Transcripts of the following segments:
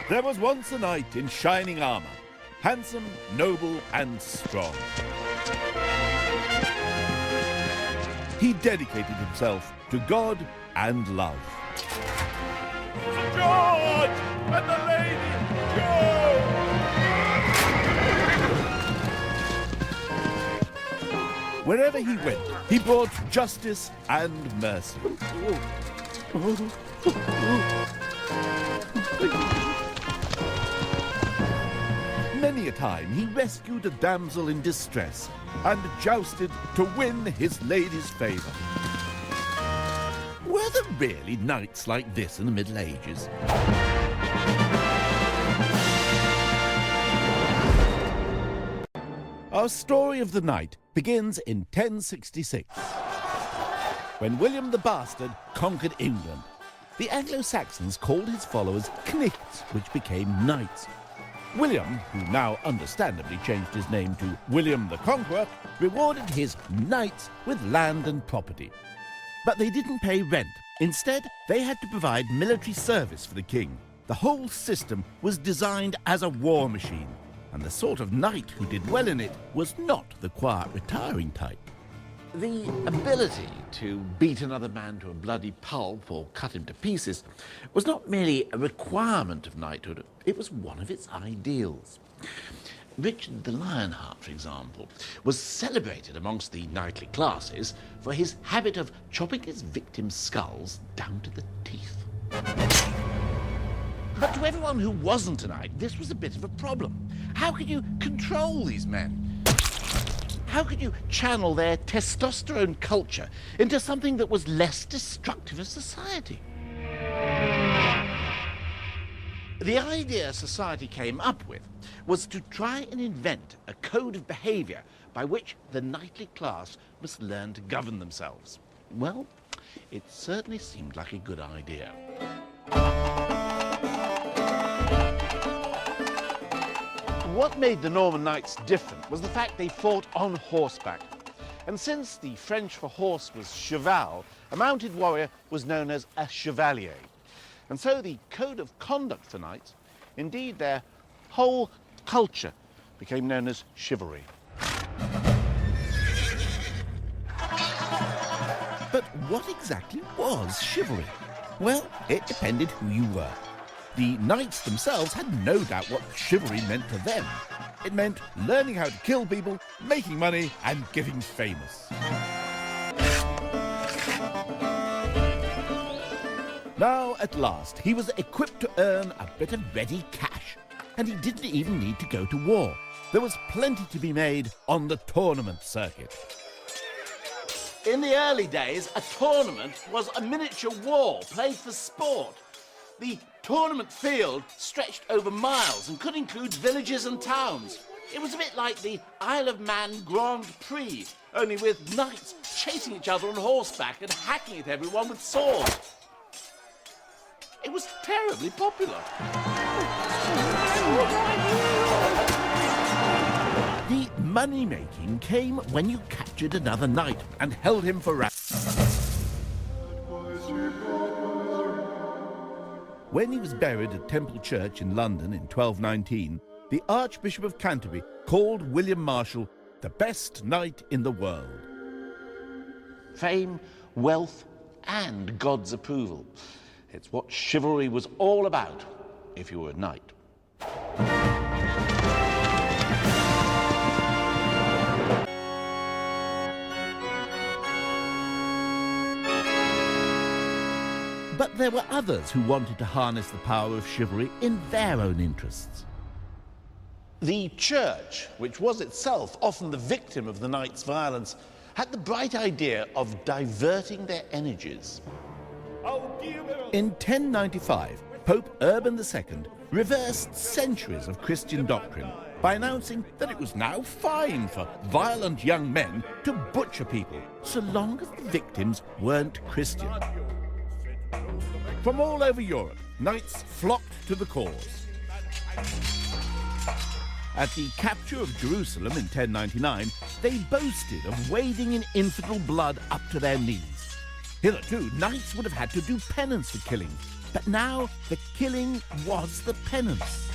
There was once a knight in shining armour, handsome, noble, and strong. He dedicated himself to God and love. George and the lady, go! Wherever he went, he brought justice and mercy. Many a time he rescued a damsel in distress and jousted to win his lady's favour. Were there really knights like this in the Middle Ages? Our story of the knight begins in 1066, when William the Bastard conquered England. The Anglo-Saxons called his followers knights, which became knights. William, who now understandably changed his name to William the Conqueror, rewarded his knights with land and property. But they didn't pay rent. Instead, they had to provide military service for the king. The whole system was designed as a war machine, and the sort of knight who did well in it was not the quiet, retiring type. The ability to beat another man to a bloody pulp or cut him to pieces was not merely a requirement of knighthood, it was one of its ideals. Richard the Lionheart, for example, was celebrated amongst the knightly classes for his habit of chopping his victims' skulls down to the teeth. But to everyone who wasn't a knight, this was a bit of a problem. How could you control these men? How could you channel their testosterone culture into something that was less destructive of society? The idea society came up with was to try and invent a code of behaviour by which the knightly class must learn to govern themselves. Well, it certainly seemed like a good idea. What made the Norman knights different was the fact they fought on horseback. And since the French for horse was cheval, a mounted warrior was known as a chevalier. And so the code of conduct for knights, indeed their whole culture, became known as chivalry. But what exactly was chivalry? Well, it depended who you were. The knights themselves had no doubt what chivalry meant to them. It meant learning how to kill people, making money, and getting famous. Now, at last, he was equipped to earn a bit of ready cash, and he didn't even need to go to war. There was plenty to be made on the tournament circuit. In the early days, a tournament was a miniature war played for sport. The tournament field stretched over miles and could include villages and towns. It was a bit like the Isle of Man Grand Prix, only with knights chasing each other on horseback and hacking at everyone with swords. It was terribly popular. The money-making came when you captured another knight and held him for ransom. When he was buried at Temple Church in London in 1219, the Archbishop of Canterbury called William Marshal the best knight in the world. Fame, wealth, and God's approval. It's what chivalry was all about, if you were a knight. But there were others who wanted to harness the power of chivalry in their own interests. The church, which was itself often the victim of the knights' violence, had the bright idea of diverting their energies. In 1095, Pope Urban II reversed centuries of Christian doctrine by announcing that it was now fine for violent young men to butcher people, so long as the victims weren't Christian. From all over Europe, knights flocked to the cause. At the capture of Jerusalem in 1099, they boasted of wading in infidel blood up to their knees. Hitherto, knights would have had to do penance for killing, but now the killing was the penance.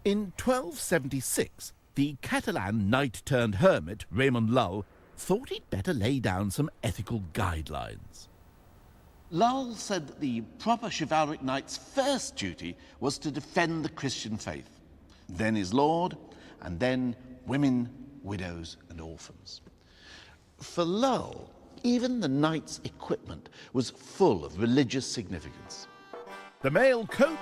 In 1276, the Catalan knight-turned-hermit Raymond Lull thought he'd better lay down some ethical guidelines. Lull said that the proper chivalric knight's first duty was to defend the Christian faith, then his lord, and then women, widows, and orphans. For Lull, even the knight's equipment was full of religious significance. The mail coat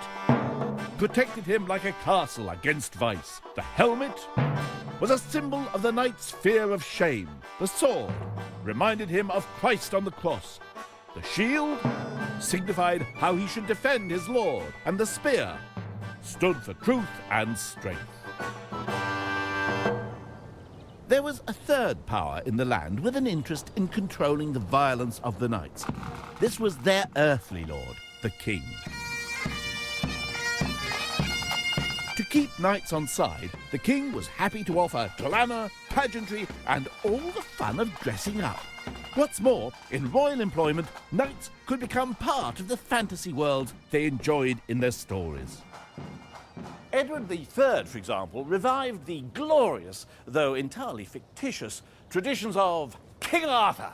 protected him like a castle against vice. The helmet was a symbol of the knight's fear of shame. The sword reminded him of Christ on the cross. The shield signified how he should defend his lord, and the spear stood for truth and strength. There was a third power in the land with an interest in controlling the violence of the knights. This was their earthly lord, the king. To keep knights on side, the king was happy to offer glamour, pageantry, and all the fun of dressing up. What's more, in royal employment, knights could become part of the fantasy world they enjoyed in their stories. Edward III, for example, revived the glorious, though entirely fictitious, traditions of King Arthur.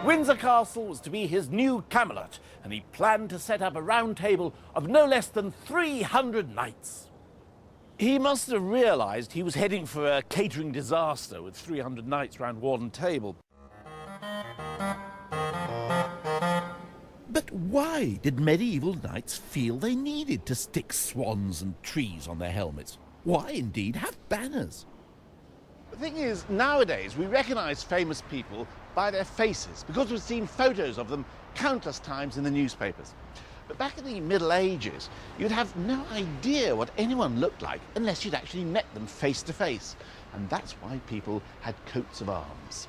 Windsor Castle was to be his new Camelot, and he planned to set up a round table of no less than 300 knights. He must have realised he was heading for a catering disaster with 300 knights round one table. But why did medieval knights feel they needed to stick swans and trees on their helmets? Why, indeed, have banners? The thing is, nowadays we recognise famous people by their faces because we've seen photos of them countless times in the newspapers. But back in the Middle Ages, you'd have no idea what anyone looked like unless you'd actually met them face to face. And that's why people had coats of arms.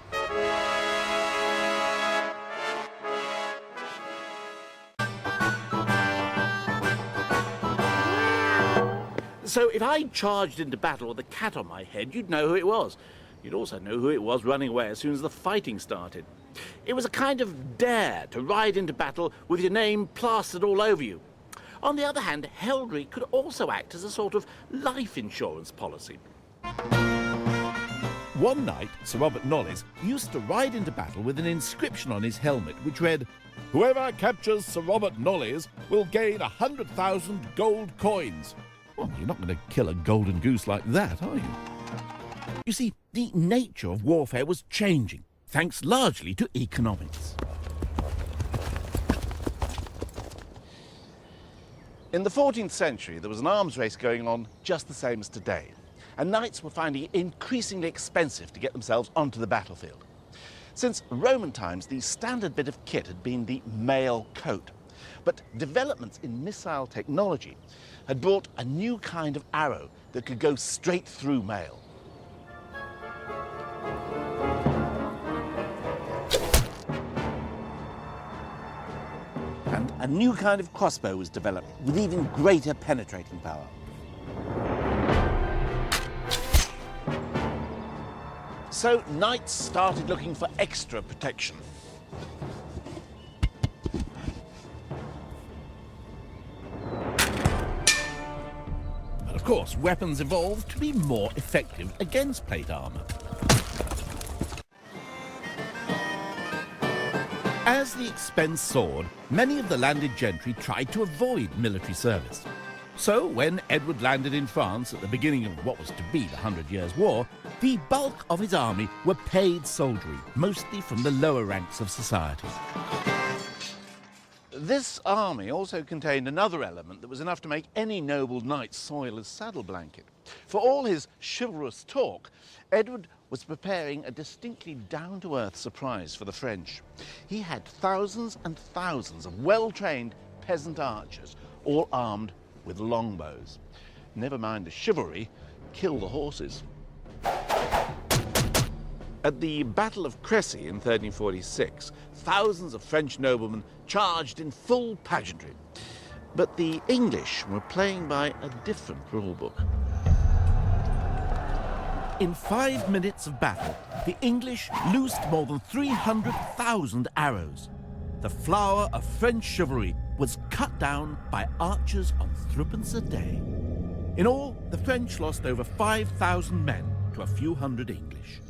So if I charged into battle with a cat on my head, you'd know who it was. You'd also know who it was running away as soon as the fighting started. It was a kind of dare to ride into battle with your name plastered all over you. On the other hand, heraldry could also act as a sort of life insurance policy. One night, Sir Robert Knollys used to ride into battle with an inscription on his helmet which read, "Whoever captures Sir Robert Knollys will gain 100,000 gold coins." Well, you're not going to kill a golden goose like that, are you? You see, the nature of warfare was changing, thanks largely to economics. In the 14th century, there was an arms race going on just the same as today, and knights were finding it increasingly expensive to get themselves onto the battlefield. Since Roman times, the standard bit of kit had been the mail coat, but developments in missile technology had brought a new kind of arrow that could go straight through mail. And a new kind of crossbow was developed with even greater penetrating power. So knights started looking for extra protection. But of course, weapons evolved to be more effective against plate armour. As the expense soared, many of the landed gentry tried to avoid military service. So when Edward landed in France at the beginning of what was to be the 100 Years' War, the bulk of his army were paid soldiery, mostly from the lower ranks of society. This army also contained another element that was enough to make any noble knight soil his saddle blanket. For all his chivalrous talk, Edward was preparing a distinctly down-to-earth surprise for the French. He had thousands and thousands of well-trained peasant archers, all armed with longbows. Never mind the chivalry, kill the horses. At the Battle of Crécy in 1346, thousands of French noblemen charged in full pageantry. But the English were playing by a different rule book. In 5 minutes of battle, the English loosed more than 300,000 arrows. The flower of French chivalry was cut down by archers on threepence a day. In all, the French lost over 5,000 men to a few hundred English.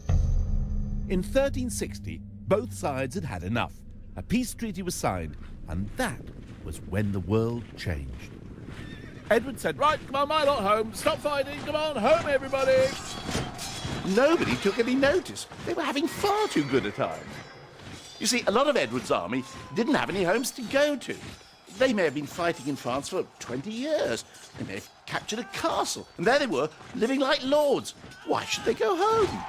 In 1360, both sides had had enough. A peace treaty was signed, and that was when the world changed. Edward said, "Right, come on, my lot, home. Stop fighting. Come on, home, everybody." Nobody took any notice. They were having far too good a time. You see, a lot of Edward's army didn't have any homes to go to. They may have been fighting in France for 20 years. They may have captured a castle, and there they were, living like lords. Why should they go home?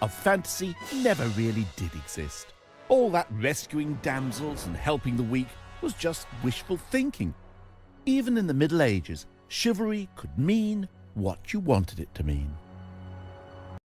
Of fantasy never really did exist. All that rescuing damsels and helping the weak was just wishful thinking. Even in the Middle Ages, chivalry could mean what you wanted it to mean.